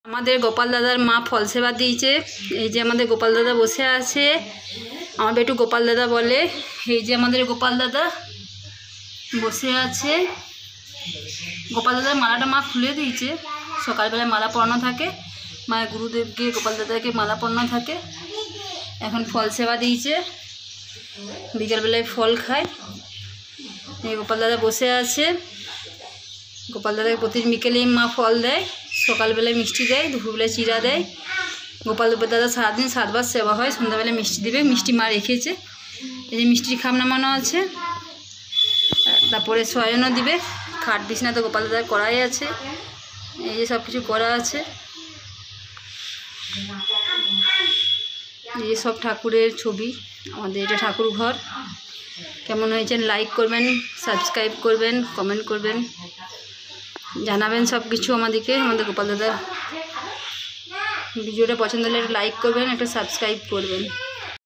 আমাদের গোপাল দাদার মা ফল সেবা দিয়েছে। এই যে আমাদের গোপাল দাদা বসে আছে, আমার বেটু গোপাল দাদা বলে। এই যে আমাদের গোপাল দাদা বসে আছে। গোপাল দাদার মালাটা মা খুলে দিয়েছে, সকালবেলায় মালা পরানো থাকে, মায়ের গুরুদেবকে গোপাল দাদাকে মালা পরানো থাকে। এখন ফল সেবা দিয়েছে, বিকেলবেলায় ফল খায়। এই গোপাল দাদা বসে আছে। গোপাল দাদাকে প্রতি বিকেলেই মা ফল দেয়, সকালবেলায় মিষ্টি দেয়, দুপুরবেলায় চিড়া দেয়। গোপাল দাদা সারাদিন 7 বার সেবা হয়, সন্ধ্যাবেলায় মিষ্টি দেবে। মিষ্টি মা রেখেছে, এই যে মিষ্টির খাম নামানো আছে, তারপরে শয়নও দিবে। খাট বিছনা তো গোপাল দাদার করাই আছে, এই যে সব কিছু করা আছে। এই সব ঠাকুরের ছবি, আমাদের এটা ঠাকুর ঘর। কেমন হয়েছে লাইক করবেন, সাবস্ক্রাইব করবেন, কমেন্ট করবেন, জানাবেন সব কিছু আমাদেরকে। আমাদের গোপাল দাদার ভিডিওটা পছন্দ হলে একটা লাইক করবেন, একটা সাবস্ক্রাইব করবেন।